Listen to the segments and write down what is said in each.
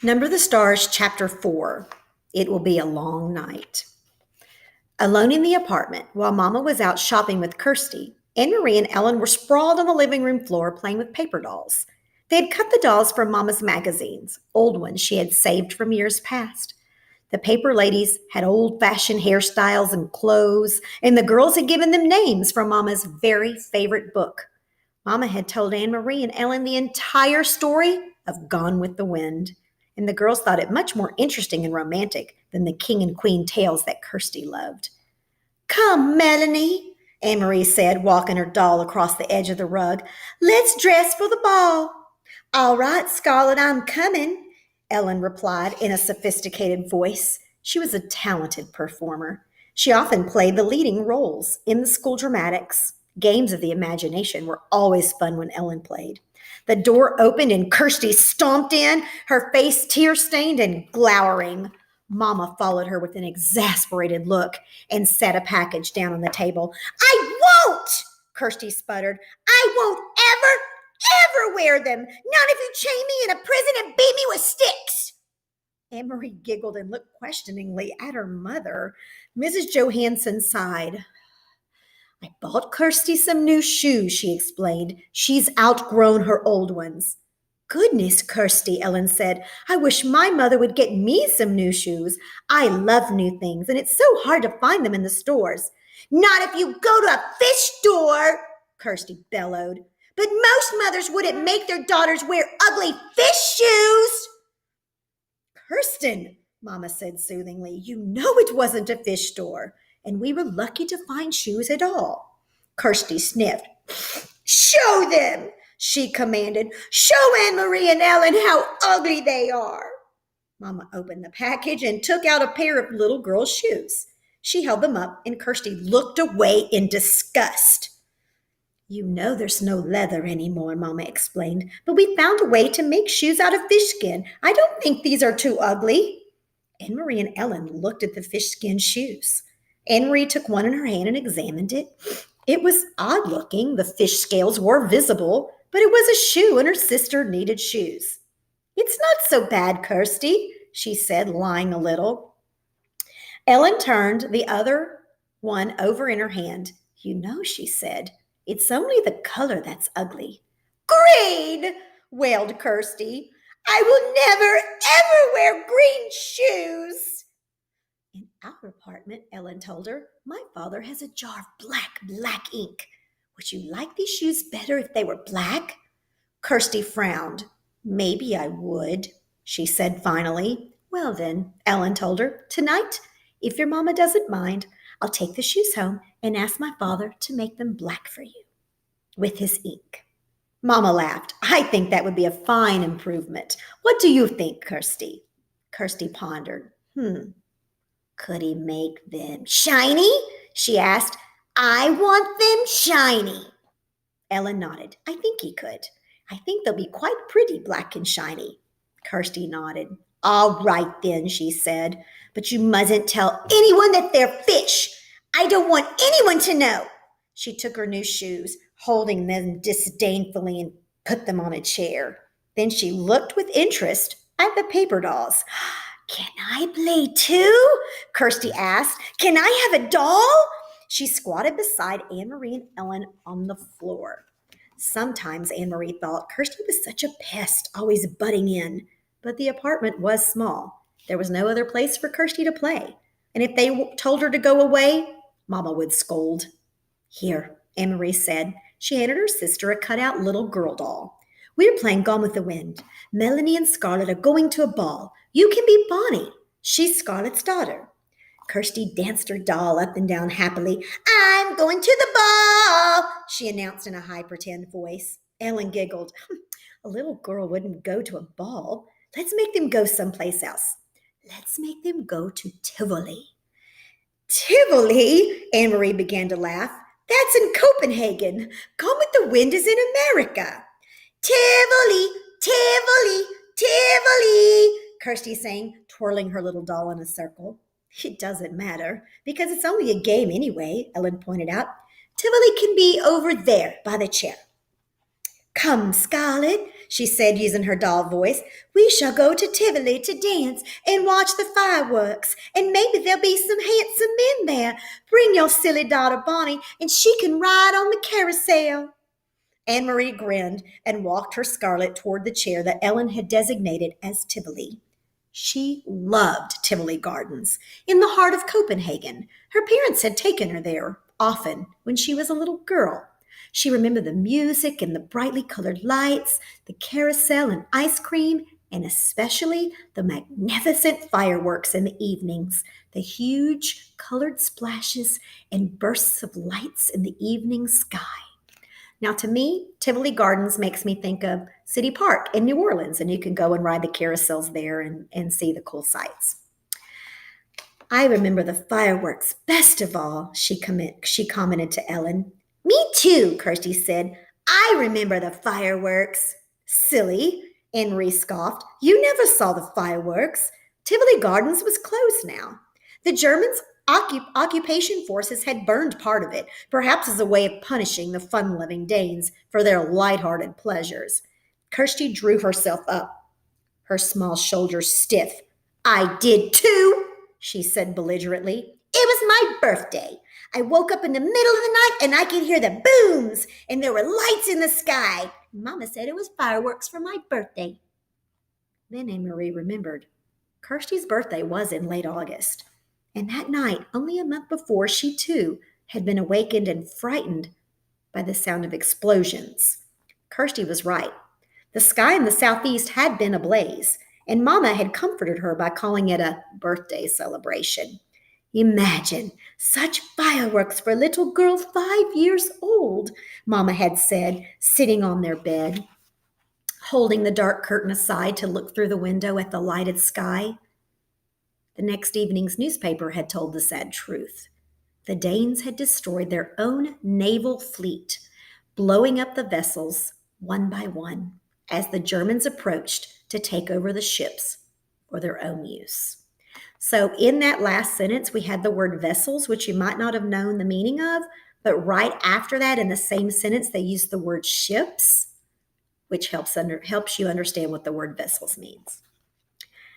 Number the Stars, Chapter 4. It will be a long night. Alone in the apartment, while Mama was out shopping with Kirsty, Anne Marie and Ellen were sprawled on the living room floor playing with paper dolls. They had cut the dolls from Mama's magazines, old ones she had saved from years past. The paper ladies had old fashioned hairstyles and clothes, and the girls had given them names from Mama's very favorite book. Mama had told Anne Marie and Ellen the entire story of Gone with the Wind, and the girls thought it much more interesting and romantic than the king and queen tales that Kirsty loved. Come, Melanie, Anne Marie said, walking her doll across the edge of the rug. Let's dress for the ball. All right, Scarlet, I'm coming, Ellen replied in a sophisticated voice. She was a talented performer. She often played the leading roles in the school dramatics. Games of the imagination were always fun when Ellen played. The door opened and Kirsty stomped in, her face tear-stained and glowering. Mama followed her with an exasperated look and set a package down on the table. I won't, Kirsty sputtered. I won't ever wear them. Not if you chain me in a prison and beat me with sticks. Anne Marie giggled and looked questioningly at her mother. Mrs. Johansson sighed. I bought Kirsty some new shoes, she explained. She's outgrown her old ones. Goodness, Kirsty, Ellen said. I wish my mother would get me some new shoes. I love new things, and it's so hard to find them in the stores. Not if you go to a fish store, Kirsty bellowed. But most mothers wouldn't make their daughters wear ugly fish shoes. Kirsten, Mama said soothingly, you know it wasn't a fish store, and we were lucky to find shoes at all. Kirsty sniffed. Show them, she commanded. Show Anne Marie and Ellen how ugly they are. Mama opened the package and took out a pair of little girl's shoes. She held them up, and Kirsty looked away in disgust. You know there's no leather anymore, Mama explained, but we found a way to make shoes out of fish skin. I don't think these are too ugly. Anne Marie and Ellen looked at the fish skin shoes. Anne Marie took one in her hand and examined it. It was odd looking. The fish scales were visible, but it was a shoe, and her sister needed shoes. It's not so bad, Kirsty, she said, lying a little. Ellen turned the other one over in her hand. You know, she said, it's only the color that's ugly. Green, wailed Kirsty. I will never, ever wear green shoes. In our apartment, Ellen told her, my father has a jar of black ink. Would you like these shoes better if they were black? Kirsty frowned. Maybe I would, she said finally. Well then, Ellen told her, tonight, if your mama doesn't mind, I'll take the shoes home and ask my father to make them black for you with his ink. Mama laughed. I think that would be a fine improvement. What do you think, Kirsty? Kirsty pondered. Could he make them shiny? She asked. I want them shiny. Ellen nodded. I think he could. I think they'll be quite pretty, black and shiny. Kirsty nodded. All right then, she said, but you mustn't tell anyone that they're fish. I don't want anyone to know. She took her new shoes, holding them disdainfully, and put them on a chair. Then she looked with interest at the paper dolls. Can I play too? Kirsty asked. Can I have a doll? She squatted beside Anne Marie and Ellen on the floor. Sometimes Anne Marie thought Kirsty was such a pest, always butting in. But the apartment was small. There was no other place for Kirsty to play. And if they told her to go away, Mama would scold. Here, Anne Marie said. She handed her sister a cut-out little girl doll. We're playing Gone with the Wind. Melanie and Scarlet are going to a ball. You can be Bonnie. She's Scarlet's daughter. Kirsty danced her doll up and down happily. I'm going to the ball, she announced in a high pretend voice. Ellen giggled. A little girl wouldn't go to a ball. Let's make them go someplace else. Let's make them go to Tivoli. Tivoli? Anne Marie began to laugh. That's in Copenhagen. Gone with the Wind is in America. Tivoli, Tivoli, Tivoli, Kirsty sang, twirling her little doll in a circle. It doesn't matter, because it's only a game anyway, Ellen pointed out. Tivoli can be over there by the chair. Come, Scarlet, she said using her doll voice. We shall go to Tivoli to dance and watch the fireworks, and maybe there'll be some handsome men there. Bring your silly daughter Bonnie, and she can ride on the carousel. Anne Marie grinned and walked her Scarlet toward the chair that Ellen had designated as Tivoli. She loved Tivoli Gardens, in the heart of Copenhagen. Her parents had taken her there often when she was a little girl. She remembered the music and the brightly colored lights, the carousel and ice cream, and especially the magnificent fireworks in the evenings, the huge colored splashes and bursts of lights in the evening sky. Now, to me, Tivoli Gardens makes me think of City Park in New Orleans, and you can go and ride the carousels there and see the cool sights. I remember the fireworks best of all, she commented to Ellen. Me too, Kirsty said. I remember the fireworks. Silly, Henry scoffed. You never saw the fireworks. Tivoli Gardens was closed now. The Germans' occupation forces had burned part of it, perhaps as a way of punishing the fun-loving Danes for their light-hearted pleasures. Kirsty drew herself up, her small shoulders stiff. I did too, she said belligerently. It was my birthday. I woke up in the middle of the night and I could hear the booms and there were lights in the sky. Mama said it was fireworks for my birthday. Then Anne Marie remembered. Kirsty's birthday was in late August. And that night, only a month before, she too had been awakened and frightened by the sound of explosions. Kirsty was right. The sky in the southeast had been ablaze, and Mama had comforted her by calling it a birthday celebration. Imagine such fireworks for a little girl 5 years old, Mama had said, sitting on their bed, holding the dark curtain aside to look through the window at the lighted sky. The next evening's newspaper had told the sad truth. The Danes had destroyed their own naval fleet, blowing up the vessels one by one as the Germans approached to take over the ships for their own use. So in that last sentence, we had the word vessels, which you might not have known the meaning of, but right after that, in the same sentence, they used the word ships, which helps you understand what the word vessels means.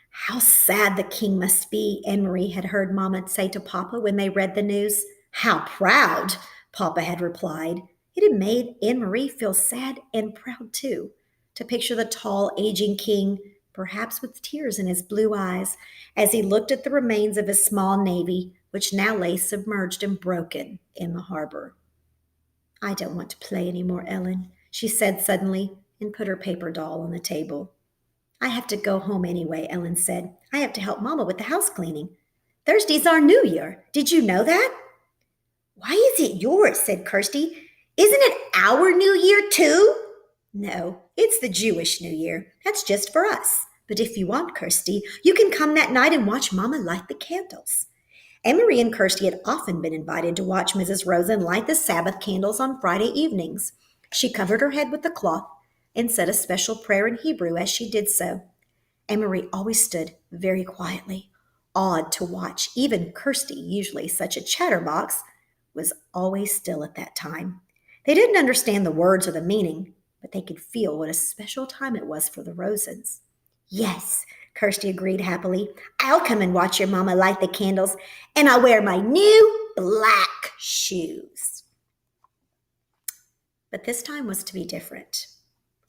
How sad the king must be, Anne Marie had heard Mama say to Papa when they read the news. How proud, Papa had replied. It had made Anne Marie feel sad and proud too, to picture the tall, aging king, perhaps with tears in his blue eyes, as he looked at the remains of his small navy, which now lay submerged and broken in the harbor. I don't want to play any more, Ellen, she said suddenly, and put her paper doll on the table. I have to go home anyway, Ellen said. I have to help Mama with the house cleaning. Thursday's our New Year. Did you know that? Why is it yours? Said Kirsty. Isn't it our New Year too? No, it's the Jewish New Year. That's just for us. But if you want, Kirsty, you can come that night and watch Mama light the candles. Anne-Marie and Kirsty had often been invited to watch Mrs. Rosen light the Sabbath candles on Friday evenings. She covered her head with a cloth and said a special prayer in Hebrew as she did so. Anne-Marie always stood very quietly, awed to watch. Even Kirsty, usually such a chatterbox, was always still at that time. They didn't understand the words or the meaning, but they could feel what a special time it was for the Rosens. Yes, Kirsty agreed happily. I'll come and watch your Mama light the candles, and I'll wear my new black shoes. But this time was to be different.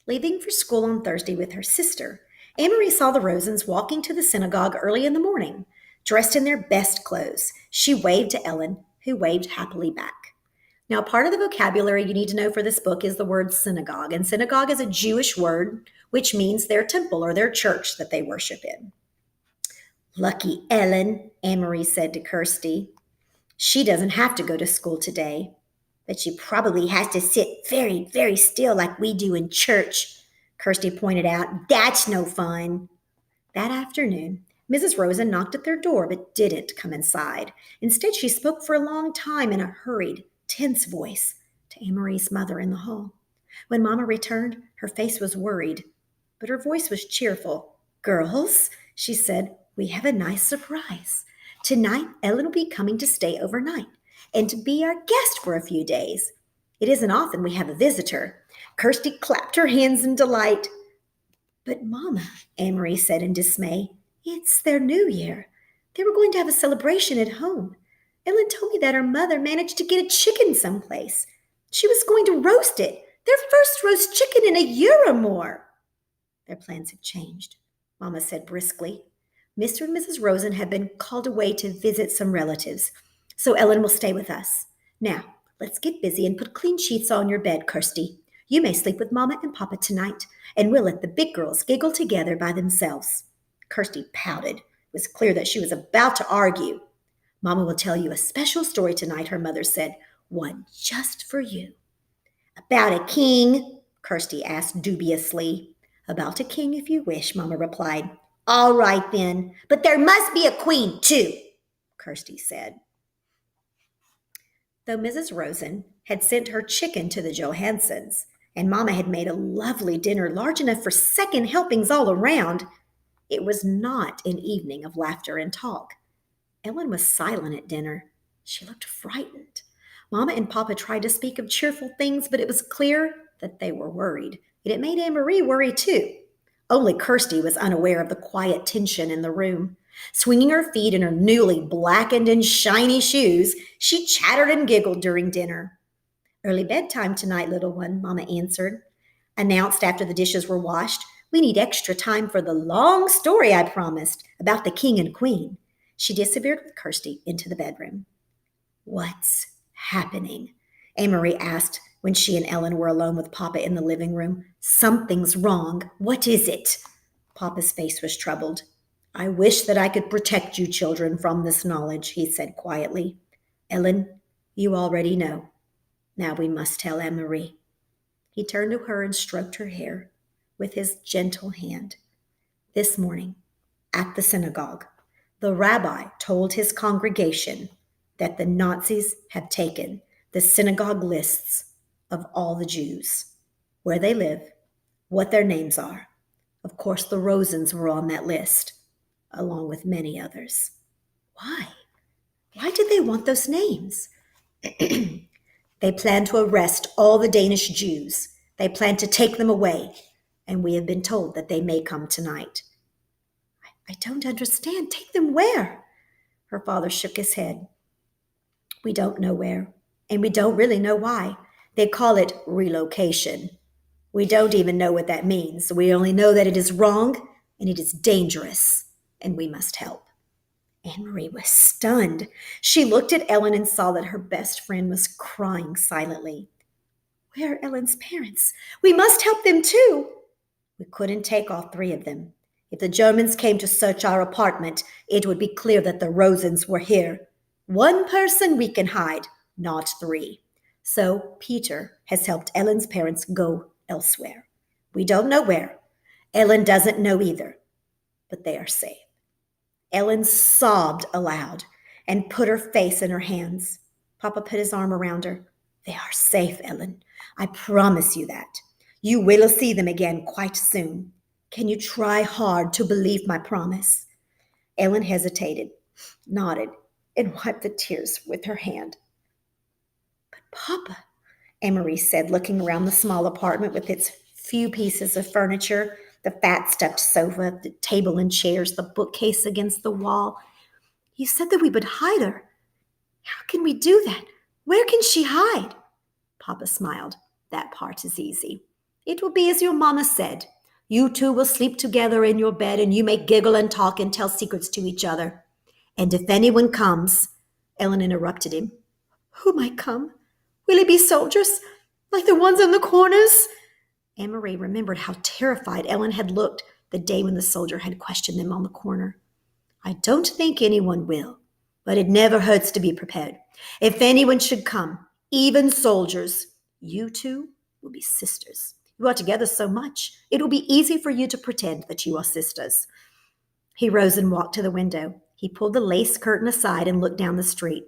Leaving for school on Thursday with her sister, Anne-Marie saw the Rosens walking to the synagogue early in the morning, dressed in their best clothes. She waved to Ellen, who waved happily back. Now, part of the vocabulary you need to know for this book is the word synagogue, and synagogue is a Jewish word, which means their temple or their church that they worship in. Lucky Ellen, Anne-Marie said to Kirsty. She doesn't have to go to school today, but she probably has to sit very, very still like we do in church, Kirsty pointed out. That's no fun. That afternoon, Mrs. Rosen knocked at their door but didn't come inside. Instead, she spoke for a long time in a hurried, tense voice to Anne-Marie's mother in the hall. When Mama returned, her face was worried, but her voice was cheerful. Girls, she said, we have a nice surprise. Tonight, Ellen will be coming to stay overnight and to be our guest for a few days. It isn't often we have a visitor. Kirsty clapped her hands in delight. But, Mama, Amory said in dismay, it's their new year. They were going to have a celebration at home. Ellen told me that her mother managed to get a chicken someplace. She was going to roast it, their first roast chicken in a year or more. Their plans had changed, Mama said briskly. Mr. and Mrs. Rosen have been called away to visit some relatives, so Ellen will stay with us. Now, let's get busy and put clean sheets on your bed, Kirsty. You may sleep with Mama and Papa tonight, and we'll let the big girls giggle together by themselves. Kirsty pouted. It was clear that she was about to argue. Mama will tell you a special story tonight, her mother said, one just for you. About a king? Kirsty asked dubiously. About a king if you wish, Mama replied. All right then, but there must be a queen too, Kirsty said. Though Mrs. Rosen had sent her chicken to the Johansons, and Mama had made a lovely dinner large enough for second helpings all around, it was not an evening of laughter and talk. Ellen was silent at dinner. She looked frightened. Mama and Papa tried to speak of cheerful things, but it was clear that they were worried, and it made Anne-Marie worry too. Only Kirsty was unaware of the quiet tension in the room. Swinging her feet in her newly blackened and shiny shoes, she chattered and giggled during dinner. Early bedtime tonight, little one, Mama answered. Announced after the dishes were washed, we need extra time for the long story I promised about the king and queen. She disappeared with Kirsty into the bedroom. What's happening? Amory asked when she and Ellen were alone with Papa in the living room. Something's wrong. What is it? Papa's face was troubled. I wish that I could protect you children from this knowledge, he said quietly. Ellen, you already know. Now we must tell Anne-Marie. He turned to her and stroked her hair with his gentle hand. This morning, at the synagogue, the rabbi told his congregation that the Nazis have taken the synagogue lists of all the Jews, where they live, what their names are. Of course, the Rosens were on that list, along with many others. Why? Why did they want those names? They plan to arrest all the Danish Jews. They plan to take them away, and we have been told that they may come tonight. I don't understand. Take them where? Her father shook his head. We don't know where, and we don't really know why. They call it relocation. We don't even know what that means. We only know that it is wrong and it is dangerous, and we must help. Anne-Marie was stunned. She looked at Ellen and saw that her best friend was crying silently. Where are Ellen's parents? We must help them too. We couldn't take all three of them. If the Germans came to search our apartment, it would be clear that the Rosens were here. One person we can hide, not three. So Peter has helped Ellen's parents go elsewhere. We don't know where. Ellen doesn't know either, but they are safe. Ellen sobbed aloud and put her face in her hands. Papa put his arm around her. They are safe, Ellen. I promise you that. You will see them again quite soon. Can you try hard to believe my promise? Ellen hesitated, nodded, and wiped the tears with her hand. But Papa, Anne-Marie said, looking around the small apartment with its few pieces of furniture, the fat stuffed sofa, the table and chairs, the bookcase against the wall. You said that we would hide her. How can we do that? Where can she hide? Papa smiled. That part is easy. It will be as your mama said. You two will sleep together in your bed, and you may giggle and talk and tell secrets to each other. And if anyone comes, Ellen interrupted him. Who might come? Will it be soldiers, like the ones in the corners? Anne-Marie remembered how terrified Ellen had looked the day when the soldier had questioned them on the corner. I don't think anyone will, but it never hurts to be prepared. If anyone should come, even soldiers, you two will be sisters. You are together so much, it will be easy for you to pretend that you are sisters. He rose and walked to the window. He pulled the lace curtain aside and looked down the street.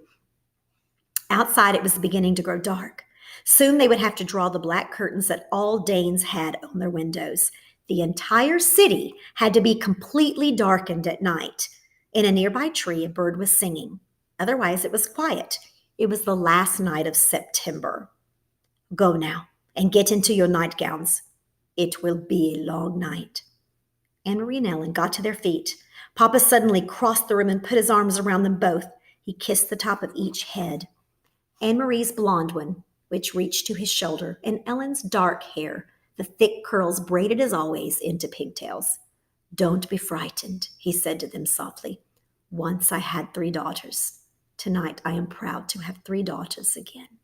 Outside, it was beginning to grow dark. Soon they would have to draw the black curtains that all Danes had on their windows. The entire city had to be completely darkened at night. In a nearby tree, a bird was singing. Otherwise, it was quiet. It was the last night of September. Go now and get into your nightgowns. It will be a long night. Anne-Marie and Ellen got to their feet. Papa suddenly crossed the room and put his arms around them both. He kissed the top of each head. Anne-Marie's blonde one, which reached to his shoulder, and Ellen's dark hair, the thick curls braided as always into pigtails. Don't be frightened, he said to them softly. Once I had 3 daughters. Tonight I am proud to have 3 daughters again.